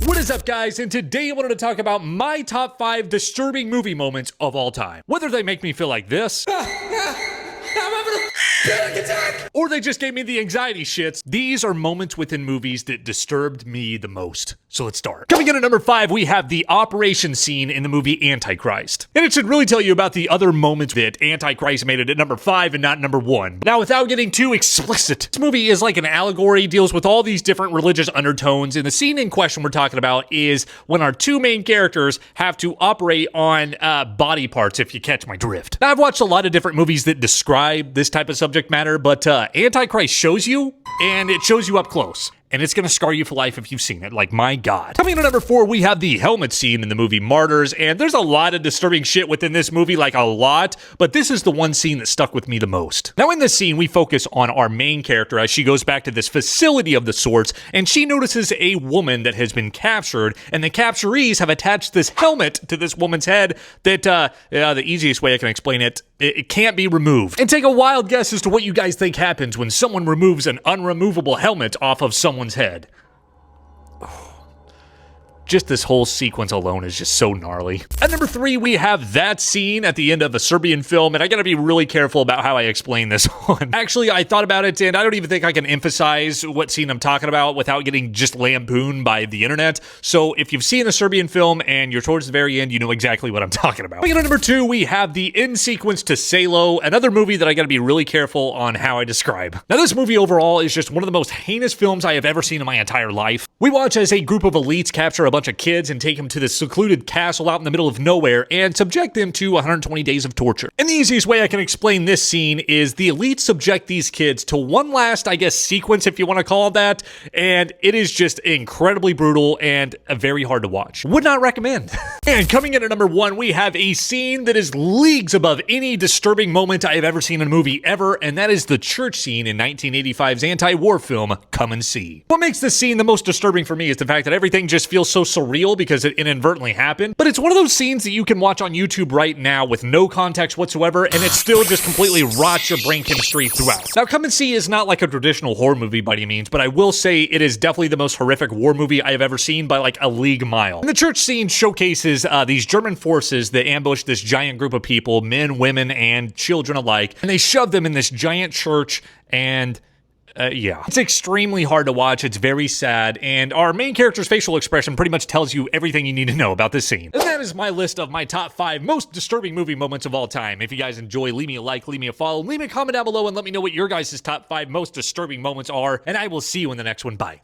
What is up, guys? And today I wanted to talk about my top 5 disturbing movie moments of all time. Whether they make me feel like this, or they just gave me the anxiety shits, these are moments within movies that disturbed me the most. So let's start. Coming in at number 5, we have the operation scene in the movie Antichrist. And it should really tell you about the other moments that Antichrist made it at number 5 and not number 1. Now, without getting too explicit, this movie is like an allegory, deals with all these different religious undertones, and the scene in question we're talking about is when our two main characters have to operate on body parts, if you catch my drift. Now, I've watched a lot of different movies that describe this type of subject matter, but Antichrist shows you, and it shows you up close. And it's going to scar you for life if you've seen it. Like, my God. Coming in at number 4, we have the helmet scene in the movie Martyrs. And there's a lot of disturbing shit within this movie, like a lot. But this is the one scene that stuck with me the most. Now, in this scene, we focus on our main character as she goes back to this facility of the sorts. And she notices a woman that has been captured. And the capturees have attached this helmet to this woman's head that, the easiest way I can explain it, it can't be removed. And take a wild guess as to what you guys think happens when someone removes an unremovable helmet off of someone's head. Just this whole sequence alone is just so gnarly. At number 3, we have that scene at the end of a Serbian film, and I gotta be really careful about how I explain this one. Actually, I thought about it, and I don't even think I can emphasize what scene I'm talking about without getting just lampooned by the internet. So if you've seen a Serbian film and you're towards the very end, you know exactly what I'm talking about. At number 2, we have the end sequence to Salo, another movie that I gotta be really careful on how I describe. Now, this movie overall is just one of the most heinous films I have ever seen in my entire life. We watch as a group of elites capture a bunch of kids and take them to this secluded castle out in the middle of nowhere and subject them to 120 days of torture. And the easiest way I can explain this scene is the elites subject these kids to one last, I guess, sequence, if you want to call it that, and it is just incredibly brutal and very hard to watch. Would not recommend. And coming in at number 1, we have a scene that is leagues above any disturbing moment I have ever seen in a movie ever, and that is the church scene in 1985's anti-war film, Come and See. What makes this scene the most disturbing for me is the fact that everything just feels so surreal because it inadvertently happened, but it's one of those scenes that you can watch on YouTube right now with no context whatsoever, and it still just completely rots your brain chemistry throughout. Now, Come and See is not like a traditional horror movie by any means, but I will say it is definitely the most horrific war movie I have ever seen by like a league mile. And the church scene showcases these German forces that ambush this giant group of people, men, women, and children alike, and they shove them in this giant church, and yeah. It's extremely hard to watch, it's very sad, and our main character's facial expression pretty much tells you everything you need to know about this scene. And that is my list of my top 5 most disturbing movie moments of all time. If you guys enjoy, leave me a like, leave me a follow, leave me a comment down below, and let me know what your guys' top 5 most disturbing moments are, and I will see you in the next one. Bye.